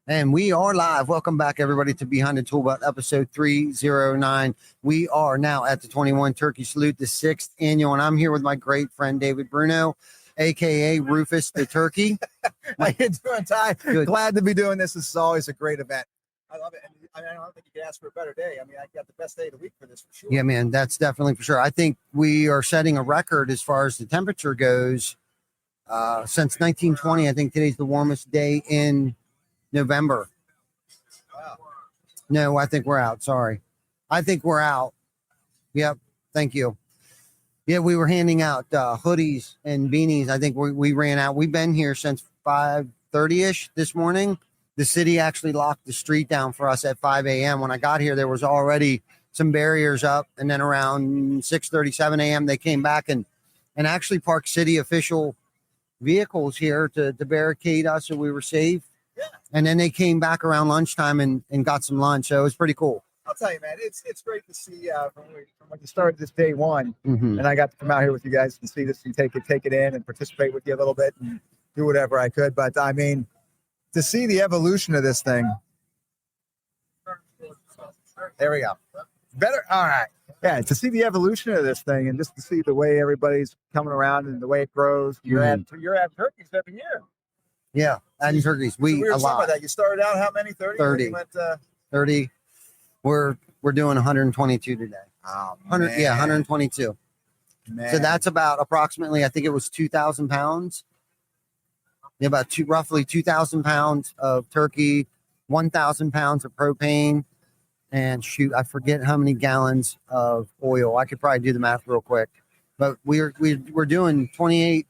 And we are live. Welcome back, everybody, to Behind the Tool Belt, episode 309. We are now at the 21 Turkey Salute, the 6th annual, and I'm here with my great friend, David Bruno, a.k.a. Rufus the Turkey. How you doing, Ty? Good. Glad to be doing this. This is always a great event. I love it. And I don't think you can ask for a better day. I mean, I got the best day of the week for this, for sure. Yeah, man, that's definitely for sure. I think we are setting a record as far as the temperature goes. Since 1920, I think today's the warmest day in November. Wow. No, I think we're out. Sorry. I think we're out. Yep. Thank you. Yeah, we were handing out hoodies and beanies. I think we ran out. We've been here since 5:30-ish this morning. The city actually locked the street down for us at 5 a.m. When I got here, there was already some barriers up. And then around 6:37 a.m., they came back and actually parked city official vehicles here to barricade us so we were safe. Yeah. And then they came back around lunchtime and got some lunch. So it was pretty cool. I'll tell you, man, it's great to see from when you started this day one, Mm-hmm. and I got to come out here with you guys and see this and take it in and participate with you a little bit and do whatever I could. But I mean, to see the evolution of this thing. There we go. Better. All right. Yeah, to see the evolution of this thing and just to see the way everybody's coming around and the way it grows. You're at turkeys every year. Yeah, adding turkeys. So we were a talking lot. about that. You started out how many? 30? 30. You went, 30. We're doing 122 today. oh, 100. man. Yeah, 122. Man. So that's about approximately, I think it was 2,000 pounds. Yeah, roughly 2,000 pounds of turkey, 1,000 pounds of propane, and shoot, I forget how many gallons of oil. I could probably do the math real quick, but we're doing 28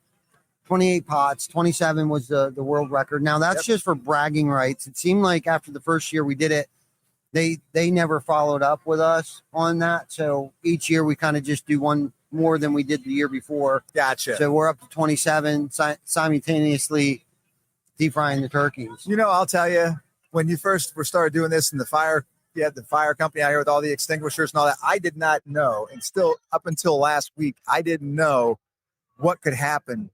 pots. 27 was the world record. Now that's just for bragging rights. It seemed like after the first year we did it, they never followed up with us on that. So each year we kind of just do one more than we did the year before. Gotcha. So we're up to 27 simultaneously deep frying the turkeys. You know, I'll tell you, when you first started doing this in the fire, you had the fire company out here with all the extinguishers and all that. I did not know, and still up until last week, I didn't know what could happen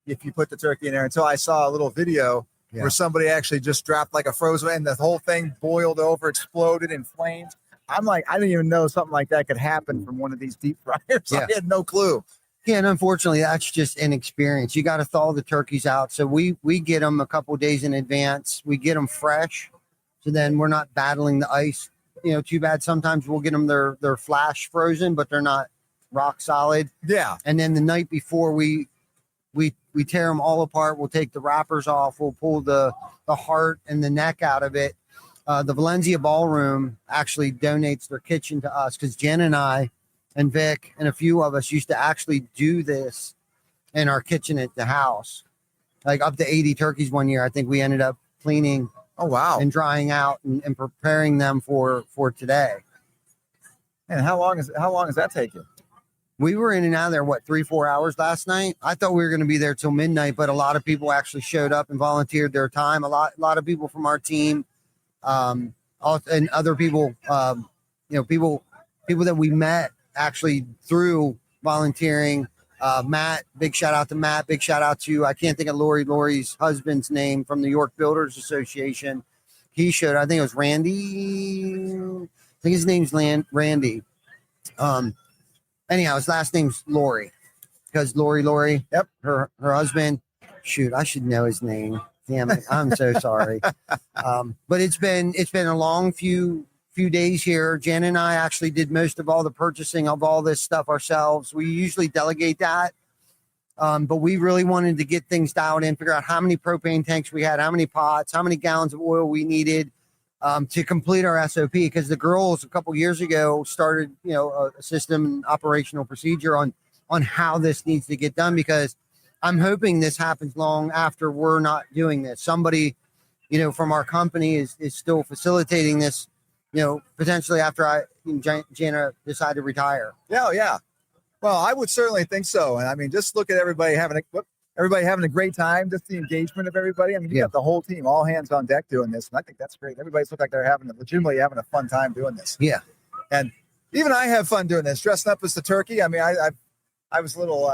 if you put the turkey in there until I saw a little video where somebody actually just dropped like a frozen and the whole thing boiled over, exploded in flames. I'm like, I didn't even know something like that could happen from one of these deep fryers. Yeah. I had no clue. Yeah, and unfortunately, that's just inexperience. You got to thaw the turkeys out. So we get them a couple days in advance. We get them fresh, so then we're not battling the ice. You know, too bad. Sometimes we'll get them they're flash frozen, but they're not rock solid. Yeah. And then the night before we tear them all apart. We'll take the wrappers off. We'll pull the heart and the neck out of it. The Valencia Ballroom actually donates their kitchen to us because Jen and I and Vic and a few of us used to actually do this in our kitchen at the house. Like up to 80 turkeys one year. I think we ended up cleaning Oh, wow. and drying out and preparing them for today. And how long is that taking? We were in and out of there, 3-4 hours last night. I thought we were going to be there till midnight, but a lot of people actually showed up and volunteered their time. A lot of people from our team, and other people, people that we met actually through volunteering. Matt, big shout out to Matt. Big shout out to, I can't think of Lori's husband's name from the York Builders Association. He showed, I think it was Randy. I think his name's Randy. Anyhow, his last name's Lori because Lori. Yep. Her husband. Shoot, I should know his name. Damn it. I'm so sorry. But it's been a long few days here. Jen and I actually did most of all the purchasing of all this stuff ourselves. We usually delegate that. But we really wanted to get things dialed in, figure out how many propane tanks we had, how many pots, how many gallons of oil we needed to complete our SOP. Because the girls a couple years ago started, a system and operational procedure on how this needs to get done. Because I'm hoping this happens long after we're not doing this. Somebody, from our company is still facilitating this, potentially after Jana decide to retire. Yeah. Well, I would certainly think so. And I mean, just look at everybody having a great time, just the engagement of everybody. I mean, you got the whole team, all hands on deck doing this. And I think that's great. Everybody's look like they're legitimately having a fun time doing this. Yeah. And even I have fun doing this, dressing up as the turkey. I mean, I was a little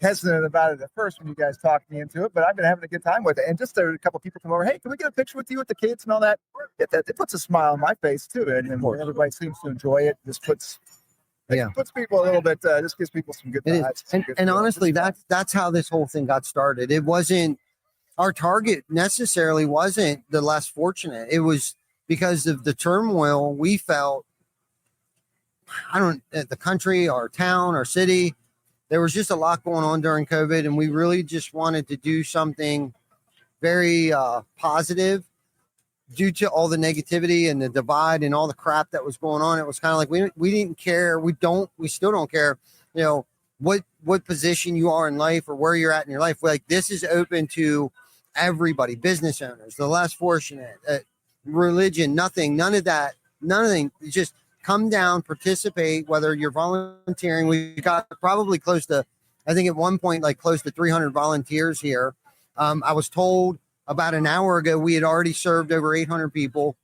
hesitant about it at first when you guys talked me into it, but I've been having a good time with it. And just a couple people come over, hey, can we get a picture with you with the kids and all that? It puts a smile on my face too, and everybody seems to enjoy it. Just puts people a little bit. Just gives people some good vibes. And honestly, that's how this whole thing got started. It wasn't our target necessarily wasn't the less fortunate. It was because of the turmoil we felt. The country, our town, our city. There was just a lot going on during COVID, and we really just wanted to do something very positive due to all the negativity and the divide and all the crap that was going on. It was kind of like we didn't care. We still don't care, what position you are in life or where you're at in your life. Like, this is open to everybody, business owners, the less fortunate, religion, none of that. Just come down, participate, whether you're volunteering. We got probably close to, I think at one point, like close to 300 volunteers here. I was told about an hour ago, we had already served over 800 people.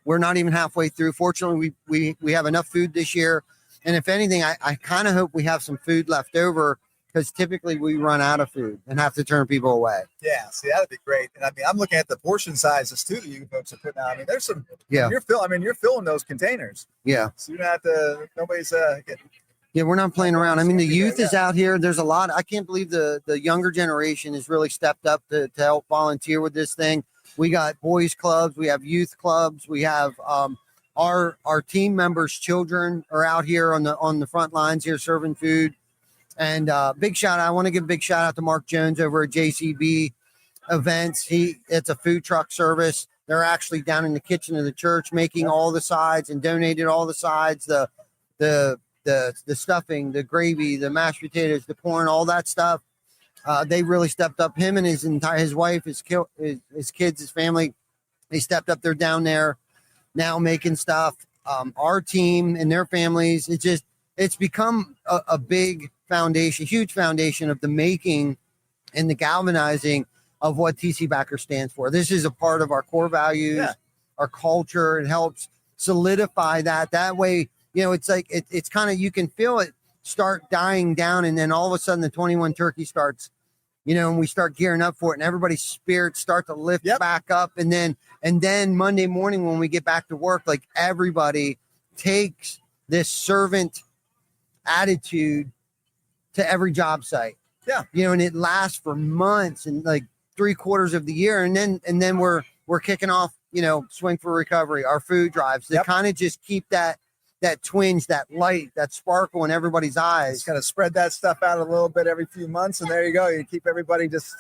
We're not even halfway through. Fortunately, we have enough food this year. And if anything, I kind of hope we have some food left over, because typically we run out of food and have to turn people away. Yeah, see, that'd be great. And I mean, I'm looking at the portion sizes too that you folks are putting out. I mean, there's some. Yeah. You're filling those containers. Yeah. So you're not nobody's getting. Yeah, we're not playing around. I mean, the youth is out here. There's a lot. I can't believe the younger generation has really stepped up to help volunteer with this thing. We got boys clubs. We have youth clubs. We have our team members' children are out here on the front lines here serving food. And big shout out. I want to give a big shout out to Mark Jones over at JCB Events. It's a food truck service. They're actually down in the kitchen of the church making all the sides and donated all the sides, the stuffing, the gravy, the mashed potatoes, the corn, all that stuff. They really stepped up. Him and his wife, his kids, his family, they stepped up. They're down there now making stuff. Our team and their families, it's become a big foundation, huge foundation of the making and the galvanizing of what TC Backer stands for. This is a part of our core values, our culture. It helps solidify that. That way, it's like it's kind of, you can feel it start dying down, and then all of a sudden the 21 turkey starts, and we start gearing up for it, and everybody's spirits start to lift back up, and then Monday morning when we get back to work, like, everybody takes this servant attitude to every job site. Yeah. And it lasts for months and like 3/4 of the year. And then we're kicking off, Swing for Recovery, our food drives that kind of just keep that twinge, that light, that sparkle in everybody's eyes. Just kind of spread that stuff out a little bit every few months, and there you go. You keep everybody just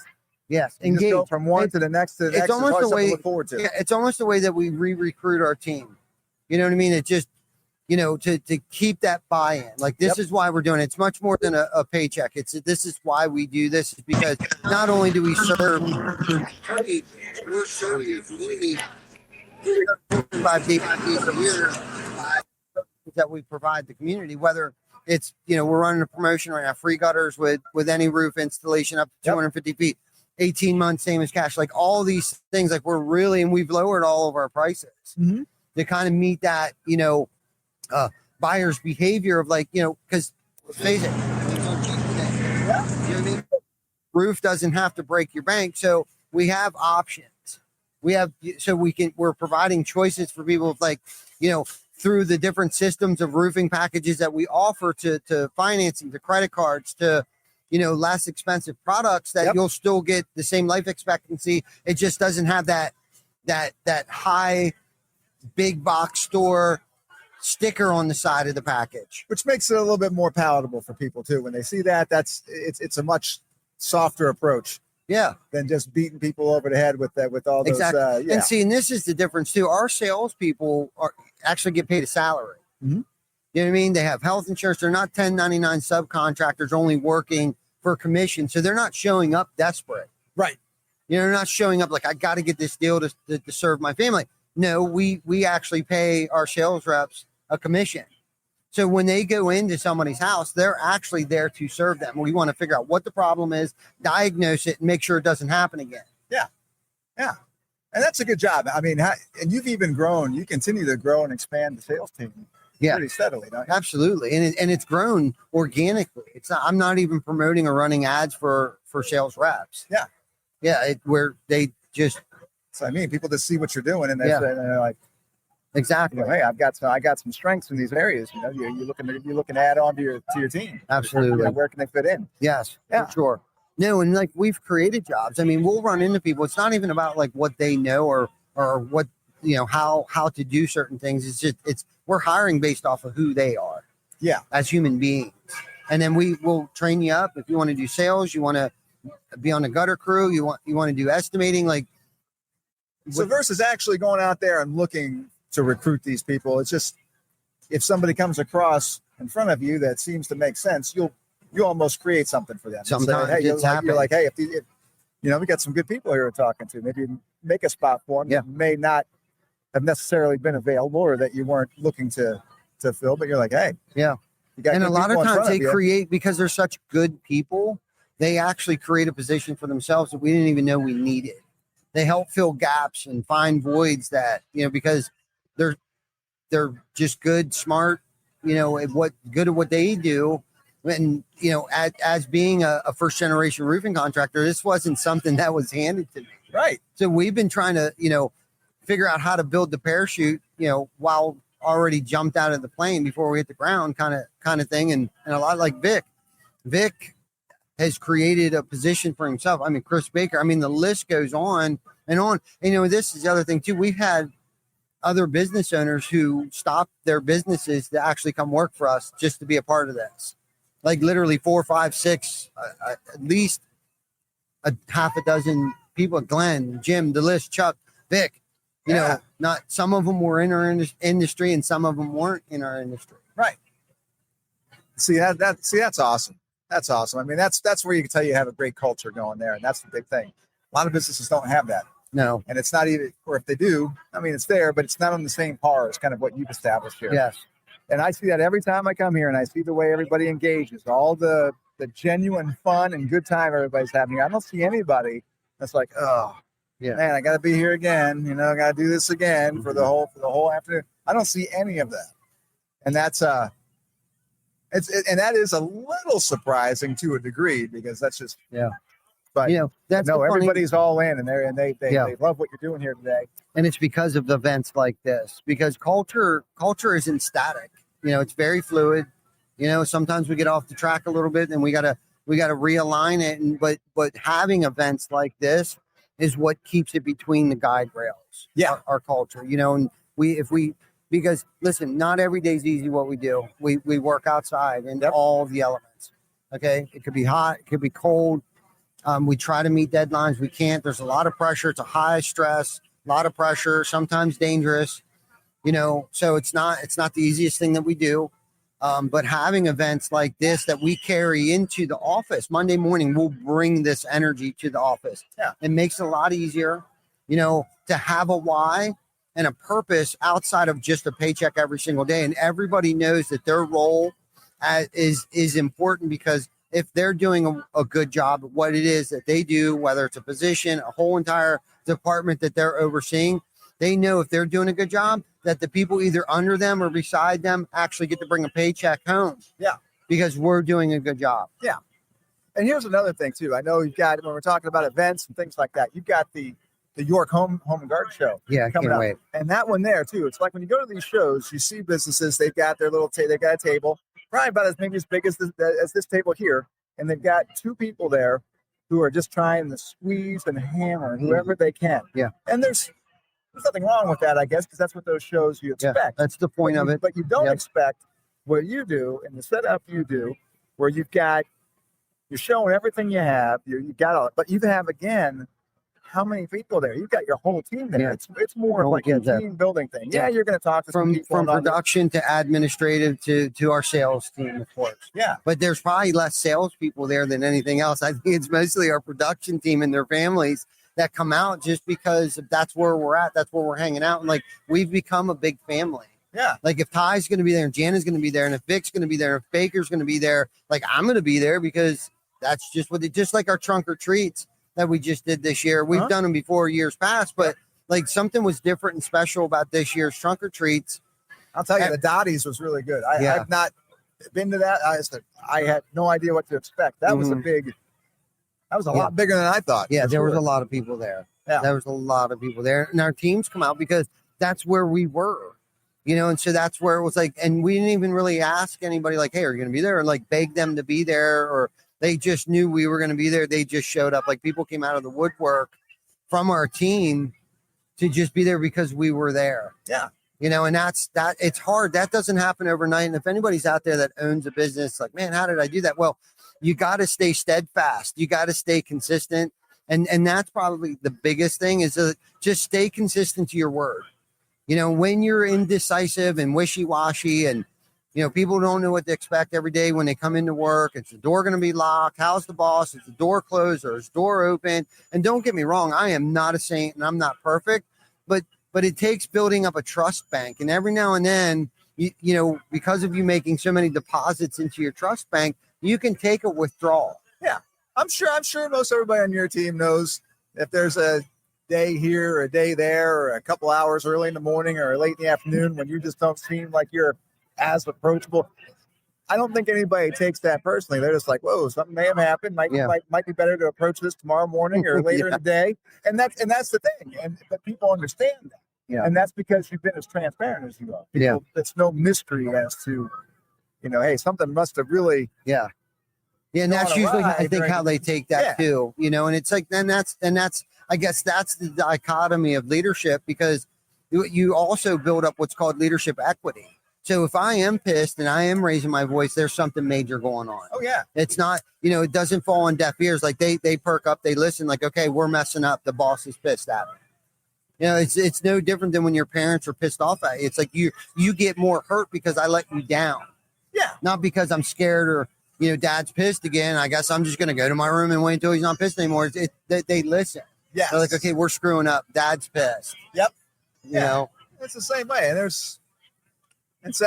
engaged. Just go from one to the next to the next. It's almost the way to look forward to. Yeah, it's almost the way that we re-recruit our team. You know what I mean? It just, to keep that buy-in. Like, this is why we're doing it. It's much more than a paycheck. This is why we do this, is because not only do we serve, we're serving the community 5 days a year that we provide the community, whether it's, we're running a promotion right now, free gutters with any roof installation up to 250 feet, 18 months, same as cash, like all these things. Like, and we've lowered all of our prices to kind of meet that, buyer's behavior of, like, because let's face it, there's no cheap today. You know what I mean? Roof doesn't have to break your bank, so we have options. We're providing choices for people of, like, through the different systems of roofing packages that we offer to financing, to credit cards, to less expensive products that you'll still get the same life expectancy. It just doesn't have that high big box store sticker on the side of the package, which makes it a little bit more palatable for people too. When they see that, it's a much softer approach. Yeah. Than just beating people over the head with all those. Exactly. And this is the difference too. Our salespeople actually get paid a salary. Mm-hmm. You know what I mean? They have health insurance. They're not 1099 subcontractors only working for commission. So they're not showing up desperate. Right. They're not showing up like, I got to get this deal to serve my family. No, we actually pay our sales reps a commission. So when they go into somebody's house, they're actually there to serve them. We want to figure out what the problem is, diagnose it, and make sure it doesn't happen again. Yeah. Yeah. And that's a good job. I mean, and you've even grown, you continue to grow and expand the sales team. Yeah. pretty steadily, don't you? Absolutely. And it's grown organically. It's not, I'm not even promoting or running ads for sales reps. Yeah. Yeah. Where they just, So I mean, people just see what you're doing, and Yeah. they're like, exactly. hey, I got some strengths in these areas. You know, you're looking to add on to your team. Absolutely. You know, where can they fit in? Yes, Yeah. for sure. No, and like we've created jobs. I mean, we'll run into people. It's not even about like what they know or what, how to do certain things. It's just we're hiring based off of who they are. Yeah. As human beings. And then we will train you up if you want to do sales, you want to be on the gutter crew, you want to do estimating, like So versus actually going out there and looking to recruit these people, it's just if somebody comes across in front of you that seems to make sense, you almost create something for them. Sometimes hey, it's you're like, hey, if we got some good people here we're talking to, maybe make a spot for them that may not have necessarily been available or that you weren't looking to fill, but you're like, hey, yeah. You got and a lot of times they you. create, because they're such good people, they actually create a position for themselves that we didn't even know we needed. They help fill gaps and find voids that, because they're just good, smart, at what they do. And, as being a first generation roofing contractor, this wasn't something that was handed to me. Right. So we've been trying to, figure out how to build the parachute, while already jumped out of the plane before we hit the ground kind of thing. And a lot like Vic has created a position for himself. I mean, Chris Baker, the list goes on and on. And, this is the other thing too. We've had other business owners who stopped their businesses to actually come work for us just to be a part of this. Like literally 4, 5, 6, at least a half a dozen people. Glenn, Jim, the list, Chuck, Vic. Not some of them were in our industry and some of them weren't in our industry. Right. See that's awesome. That's awesome. I mean, that's where you can tell you have a great culture going there, and that's the big thing. A lot of businesses don't have that. No. And it's not even, or if they do, it's there, but it's not on the same par as kind of what you've established here. Yes. And I see that every time I come here, and I see the way everybody engages, all the genuine fun and good time everybody's having. I don't see anybody that's like, oh, yeah, man, I got to be here again. I got to do this again for the whole afternoon. I don't see any of that, and that's and that is a little surprising to a degree because that's just But that's everybody's all in, and they love what you're doing here today. And it's because of events like this. Because culture isn't static. It's very fluid. Sometimes we get off the track a little bit, and we gotta realign it. And but having events like this is what keeps it between the guide rails. Yeah, our culture. And because listen, not every day's easy. What we do, we work outside and all of the elements. Okay, it could be hot, it could be cold. We try to meet deadlines. We can't. There's a lot of pressure. It's a high stress, a lot of pressure, sometimes dangerous, so it's not the easiest thing that we do. But having events like this that we carry into the office Monday morning, we'll bring this energy to the office. Yeah. It makes it a lot easier, to have a why and a purpose outside of just a paycheck every single day. And everybody knows that their role is important, because if they're doing a good job at what it is that they do, whether it's a position, a whole entire department that they're overseeing, they know if they're doing a good job, that the people either under them or beside them actually get to bring a paycheck home. Yeah. Because we're doing a good job. Yeah. And here's another thing too. I know you've got, when we're talking about events and things like that, you've got the York Home and Garden Show. Yeah, I can't wait. And that one there too. It's like when you go to these shows, you see businesses, they've got their little they've got a table, probably about as big as this table here, and they've got two people there who are just trying to squeeze and hammer whoever they can. Yeah. And there's nothing wrong with that, I guess, because that's what those shows you expect. Yeah, that's the point of it. But you don't expect what you do and the setup you do, where you're showing everything you have. You got all, but you have again, how many people there? You've got your whole team there. Yeah. It's more of like a team building thing. Yeah, you're going to talk to some people from production to administrative to our sales team, of course. Yeah, but there's probably less salespeople there than anything else. I think it's mostly our production team and their families that come out just because that's where we're at. That's where we're hanging out. And like, we've become a big family. Yeah. Like if Ty's going to be there and Jana's going to be there and if Vic's going to be there, if Baker's going to be there, like I'm going to be there because that's just just like our trunk or treats that we just did this year. We've done them before years past, but like something was different and special about this year's trunk or treats I'll tell you, the Dottie's was really good. Yeah. I've not been to that. I had no idea what to expect. That was a lot bigger than I thought. Yeah, there was sure. a lot of people there. Yeah. There was a lot of people there. And our teams come out because that's where we were. And so that's where it was like, and we didn't even really ask anybody like, hey, are you going to be there? Or like beg them to be there, or they just knew we were going to be there. They just showed up. Like people came out of the woodwork from our team to just be there because we were there. Yeah. And that's that. It's hard. That doesn't happen overnight. And if anybody's out there that owns a business, like, man, how did I do that? Well, you got to stay steadfast. You got to stay consistent. And that's probably the biggest thing is to just stay consistent to your word. When you're indecisive and wishy-washy and, people don't know what to expect every day when they come into work. Is the door going to be locked? How's the boss? Is the door closed or is the door open? And don't get me wrong, I am not a saint and I'm not perfect, but it takes building up a trust bank. And every now and then, because of you making so many deposits into your trust bank, you can take a withdrawal. Yeah. I'm sure most everybody on your team knows if there's a day here or a day there or a couple hours early in the morning or late in the afternoon when you just don't seem like you're as approachable. I don't think anybody takes that personally. They're just like, whoa, something may have happened. Might be better to approach this tomorrow morning or later in the day. And that's the thing. But people understand that. Yeah. And that's because you've been as transparent as you are. It's no mystery as to, hey, something must have really. Yeah. Yeah. And that's usually, I think, how they take that too, and it's like, I guess that's the dichotomy of leadership, because you also build up what's called leadership equity. So if I am pissed and I am raising my voice, there's something major going on. Oh yeah. It's not, it doesn't fall on deaf ears. Like they perk up, they listen, like, okay, we're messing up. The boss is pissed at me. It's no different than when your parents are pissed off at you. It's like you get more hurt because I let you down. Yeah. Not because I'm scared or, dad's pissed again. I guess I'm just going to go to my room and wait until he's not pissed anymore. They listen. Yeah. They're like, okay, we're screwing up. Dad's pissed. Yep. You know? It's the same way. And so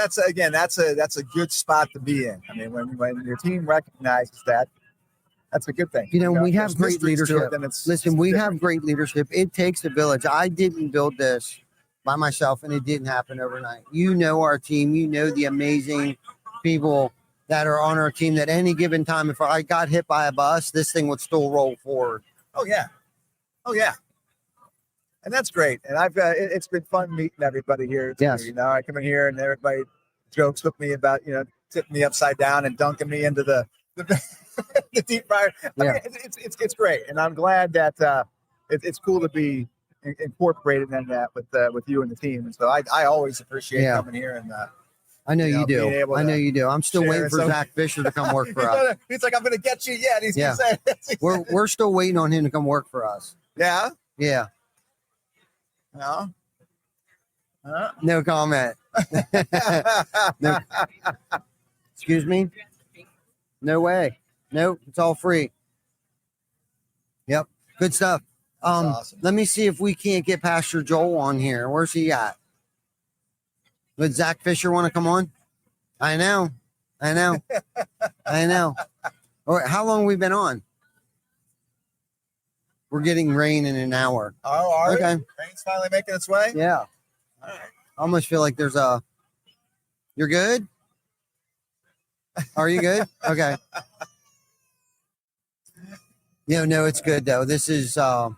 that's a good spot to be in. I mean, when your team recognizes that, that's a good thing. We have great leadership. We have great leadership. It takes a village. I didn't build this by myself, and it didn't happen overnight. Our team. The amazing people that are on our team. That any given time, if I got hit by a bus, this thing would still roll forward. Oh yeah. And that's great. And it's been fun meeting everybody here. Yes. I come in here and everybody jokes with me about tipping me upside down and dunking me into the the deep fryer. I mean, it's great, and I'm glad that it's cool to be incorporated in that with you and the team. And so I always appreciate coming here and. I know you do. I know you do. I'm still waiting for Zach Fisher to come work for us. He's like, I'm going to get you yet. He's going to say. We're still waiting on him to come work for us. Yeah. Yeah. No. No comment. No. Excuse me. No way. Nope. It's all free. Yep. Good stuff. Awesome. Let me see if we can't get Pastor Joel on here. Where's he at? Would Zach Fisher want to come on? I know. All right, how long have we been on? We're getting rain in an hour. Oh, all right. Okay. Rain's finally making its way? Yeah. All right. I almost feel like there's You're good? Are you good? Okay. No, it's good though. This is I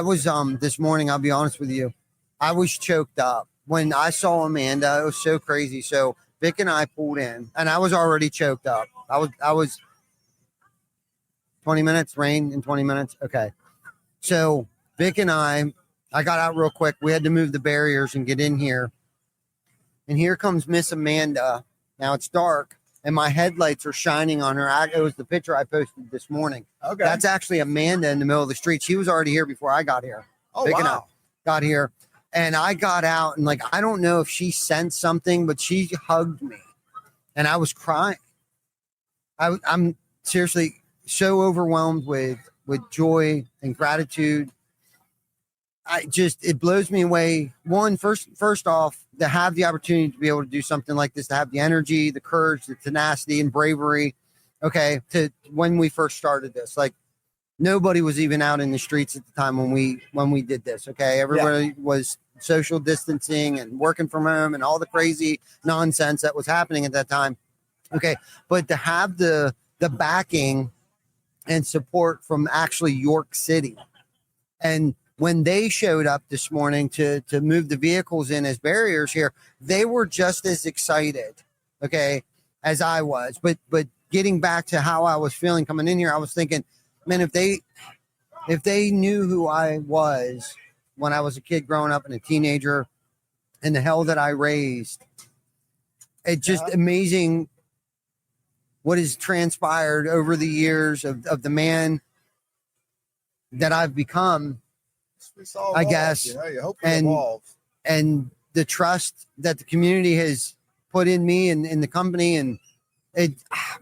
was this morning, I'll be honest with you, I was choked up. When I saw Amanda, it was so crazy. So Vic and I pulled in, and I was already choked up. I was 20 minutes, rain in 20 minutes. Okay. So Vic and I got out real quick. We had to move the barriers and get in here. And here comes Miss Amanda. Now it's dark, and my headlights are shining on her. It was the picture I posted this morning. Okay. That's actually Amanda in the middle of the street. She was already here before I got here. Oh, Vic wow. and I got here. And I got out and I don't know if she sensed something, but she hugged me and I was crying. I'm seriously so overwhelmed with joy and gratitude. It blows me away. First off, to have the opportunity to be able to do something like this, to have the energy, the courage, the tenacity and bravery. Okay. To when we first started this, nobody was even out in the streets at the time when we did this. Okay. Everybody was social distancing and working from home and all the crazy nonsense that was happening at that time. Okay. But to have the backing and support from actually York City, and when they showed up this morning to move the vehicles in as barriers here, they were just as excited, okay, as I was. But getting back to how I was feeling coming in here, I was thinking, man, if they knew who I was when I was a kid growing up and a teenager and the hell that I raised, it's just amazing what has transpired over the years of the man that I've become, I guess, you hope we evolve. And the trust that the community has put in me and in the company. And it,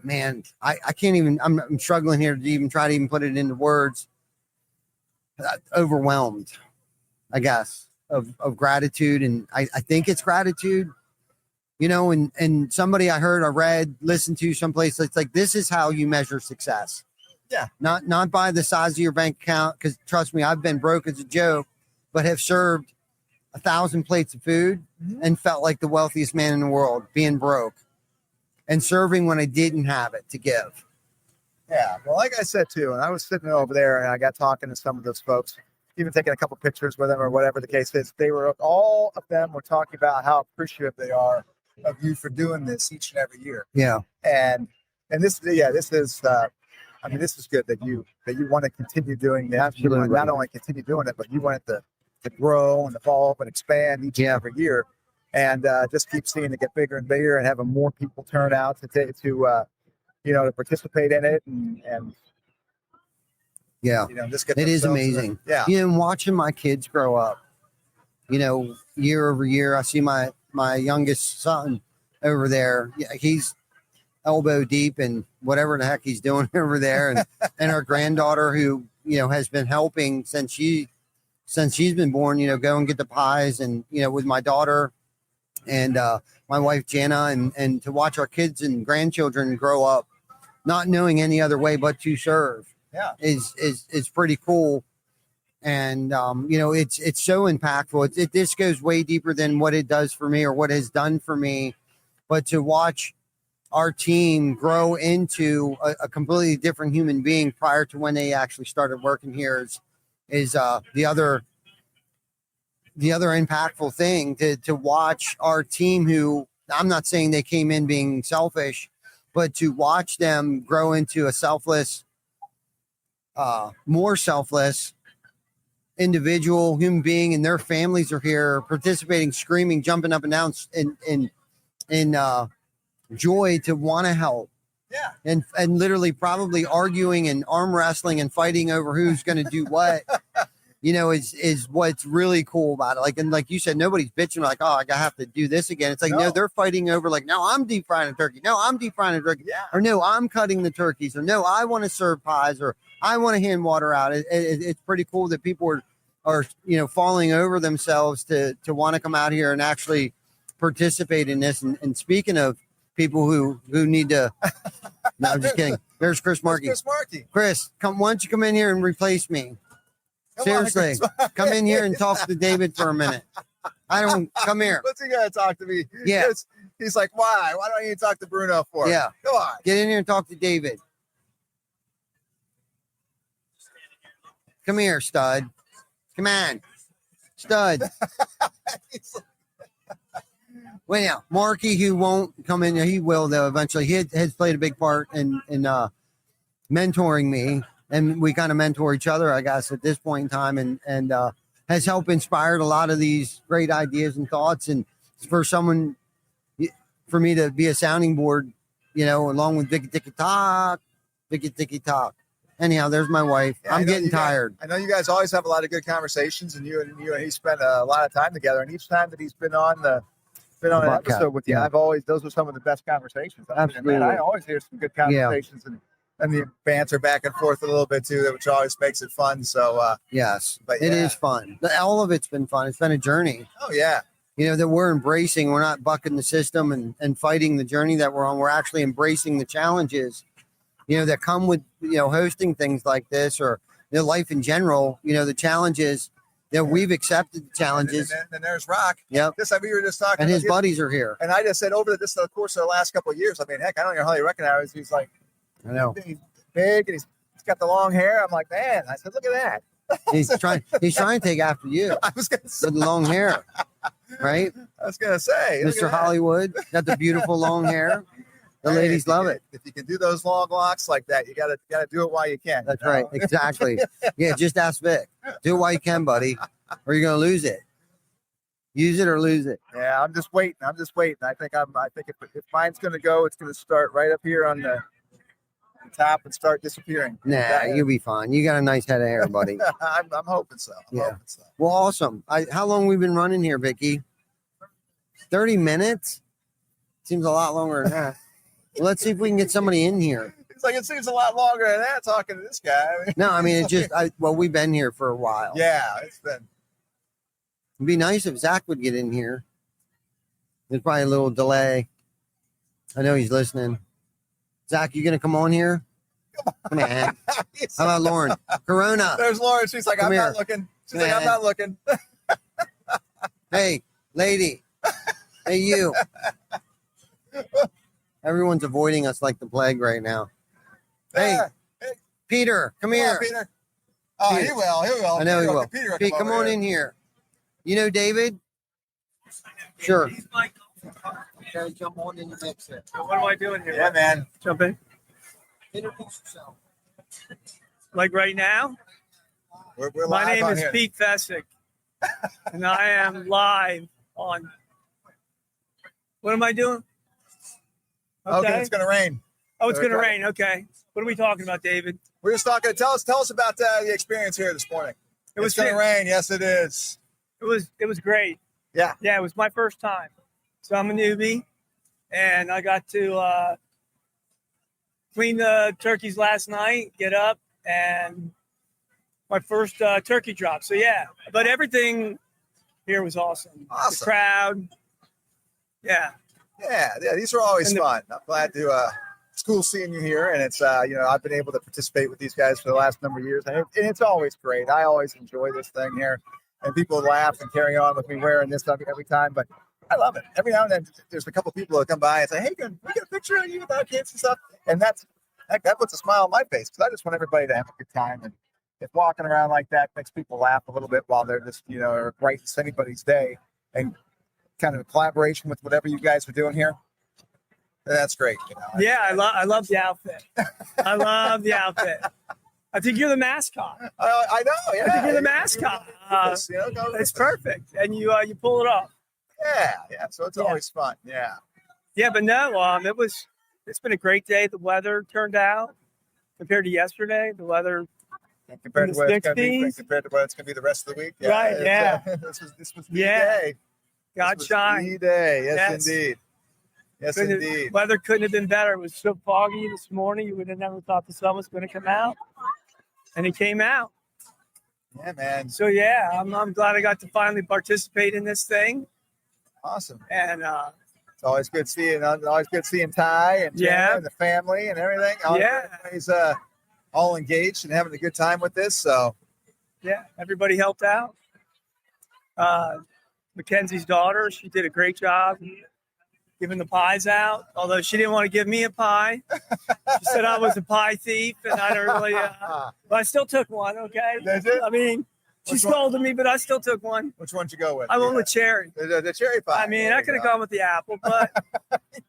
man, I can't even, I'm struggling here to even try to even put it into words. Overwhelmed, I guess, of gratitude. And I think it's gratitude, and somebody I heard, I read, listened to someplace, it's like, this is how you measure success. Yeah. Not by the size of your bank account. Cause trust me, I've been broke as a joke, but have served 1,000 plates of food and felt like the wealthiest man in the world being broke and serving when I didn't have it to give. Yeah. Well, like I said, too, and I was sitting over there and I got talking to some of those folks, even taking a couple pictures with them or whatever the case is. All of them were talking about how appreciative they are of you for doing this each and every year. Yeah. And this is, this is good that you want to continue doing that. You want to not only continue doing it, but you want it to grow and evolve and expand each and every year, and just keep seeing it get bigger and bigger, and having more people turn out to participate in it, and just get. It is amazing. And watching my kids grow up, year over year. I see my youngest son over there. Yeah, he's elbow deep in whatever the heck he's doing over there, and our granddaughter, who has been helping since she's been born, go and get the pies, and with my daughter and my wife Jana, and to watch our kids and grandchildren grow up not knowing any other way but to serve is pretty cool. And it's so impactful. This goes way deeper than what it does for me or what has done for me, but to watch our team grow into a completely different human being prior to when they actually started working here is the other impactful thing, to watch our team, who I'm not saying they came in being selfish, but to watch them grow into a selfless, more selfless individual human being, and their families are here participating, screaming, jumping up and down in joy to want to help. And literally probably arguing and arm wrestling and fighting over who's going to do what, is what's really cool about it. Like you said, nobody's bitching like, oh, I have to do this again. It's like, no, they're fighting over like, no, I'm deep frying a turkey. No, I'm deep frying a turkey. Or no, I'm cutting the turkeys. Or no, I want to serve pies, or I want to hand water out. It's pretty cool that people are falling over themselves to want to come out here and actually participate in this. And speaking of people who need to, no, I'm just kidding. There's Chris Markey. Chris, why don't you come in here and replace me? Seriously, come in here and talk to David for a minute. Come here. What's he gonna talk to me? Yeah. He's like, why? Why don't you talk to Bruno for? Yeah. Come on. Get in here and talk to David. Come here, stud. Come on, stud. Well, yeah, Marky, who won't come in, he will though eventually. He has played a big part in mentoring me, and we kind of mentor each other, I guess, at this point in time, and has helped inspired a lot of these great ideas and thoughts. And for me to be a sounding board, along with Vicky Ticky Talk. Anyhow, there's my wife. Yeah, I'm getting tired. I know you guys always have a lot of good conversations, and you and he spent a lot of time together. And each time that he's been on an episode with you, those are some of the best conversations. Absolutely. I always hear some good conversations, and the banter back and forth a little bit too, which always makes it fun. So yes, but it is fun. All of it's been fun. It's been a journey. Oh yeah. That we're embracing. We're not bucking the system and fighting the journey that we're on. We're actually embracing the challenges, that come with, hosting things like this, or life in general, the challenges that we've accepted the challenges. And then there's Rock. Yep. Just like we were just talking. And his buddies are here. And I just said over the course of the last couple of years, I mean, heck, I don't know how you recognize. He's like, I know. he's big and he's got the long hair. I'm like, man. I said, look at that. He's trying to take after you I was gonna say, with the long hair, right? I was gonna say, look Mr. at that. Hollywood got the beautiful long hair. The Hey, ladies if you love can- it. If you can do those long locks like that, you gotta do it while you can. That's right. Exactly. Yeah, just ask Vic. Do it while you can, buddy, or you're gonna lose it. Use it or lose it. Yeah, I'm just waiting. I think if mine's gonna go, it's gonna start right up here on the top and start disappearing. Nah, you'll be fine. You got a nice head of hair, buddy. I'm hoping so. I'm Yeah. hoping so. Well, awesome. How long we been running here, Vicky? 30 minutes? Seems a lot longer than that. Well, let's see if we can get somebody in here. It's like it seems a lot longer than that talking to this guy. I mean, No, I mean, we've been here for a while. yeah, it's been. It'd be nice if Zach would get in here. There's probably a little delay. I know he's listening. Zach, you gonna come on here? Come on. How about Lauren? Corona. There's Lauren. She's like, Come I'm here. not looking. She's like, I'm not looking. Hey, lady. Hey, you. Everyone's avoiding us like the plague right now. Hey, Yeah. Peter, come Come on, here. Peter. Oh, Peter. he will. He will. I know he Peter will. Peter Pete, come on in here. You know David? Sure. Okay, jump on in the mix here. What am I doing here? Yeah, man. Jump in. Introduce yourself. Like right now, We're my live name on is here. Pete Fessick, and I am live on. What am I doing? Okay, it's gonna rain. Oh, it's going to Okay. rain. Okay. What are we talking about, David? We're just talking. Tell us about the experience here this morning. It was It's gonna rain. Yes, it is. It was great. Yeah. Yeah, it was my first time. So I'm a newbie, and I got to clean the turkeys last night, get up, and my first turkey drop. So yeah, but everything here was awesome. The Awesome. crowd. Yeah. Yeah, these are always And the- fun. I'm glad to. It's cool seeing you here, and it's I've been able to participate with these guys for the last number of years, and it's always great. I always enjoy this thing here, and people laugh and carry on with me wearing this stuff every time. But I love it. Every now and then, there's a couple people that come by and say, "Hey, can we get a picture of you with our kids and stuff?" And that puts a smile on my face because I just want everybody to have a good time. And if walking around like that makes people laugh a little bit while they're just brightens anybody's day, and kind of a collaboration with whatever you guys are doing here. That's great. Yeah, I love the outfit. I love the outfit. I think you're the mascot. I know. Yeah, I think you're the mascot. It's perfect, and you pull it off. Yeah. So it's Yeah. always fun. Yeah. Yeah, but no, it's been a great day. The weather turned out compared to yesterday. The weather, And compared In to the what it's going to be, 60s? compared to what it's going to be the rest of the week. Right, it's, yeah. This was the Yeah. day. God This was shine. the day. Yes, Yes. indeed. Yes, Couldn't- indeed. Weather couldn't have been better. It was so foggy this morning. You would have never thought the sun was going to come out, and it came out. Yeah, man. So yeah, I'm glad I got to finally participate in this thing, Awesome. and It's always good seeing. Always good seeing Ty and Jenna Yeah. and the family and everything. Yeah. Everybody's all engaged and having a good time with this. So yeah, everybody helped out. Mackenzie's daughter, she did a great job giving the pies out, although she didn't want to give me a pie. She said I was a pie thief, and I don't really, but I still took one, okay? Did you? I mean, she Which one? scolded me, but I still took one. which one you go with? I went with cherry. the cherry pie. I mean, There I you could have go. gone with the apple, but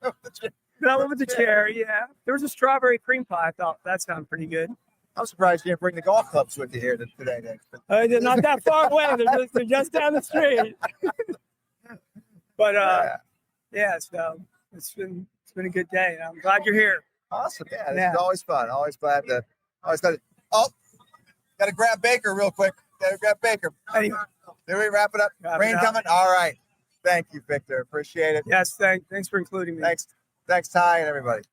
I went with the cherry, yeah. There was a strawberry cream pie. I thought that sounded pretty good. I'm surprised you didn't bring the golf clubs with you here today, Nick. They're not that far away. They're just down the street. But yeah, so it's been a good day. And I'm glad you're here. Awesome. Yeah, this Yeah. is always fun. Always glad to. Got to grab Baker real quick. Got to grab Baker. Anyway, Did we wrap it up? Wrap it Rain up. coming. All right. Thank you, Victor. Appreciate it. yes, thanks for including me. Thanks, Ty, and everybody.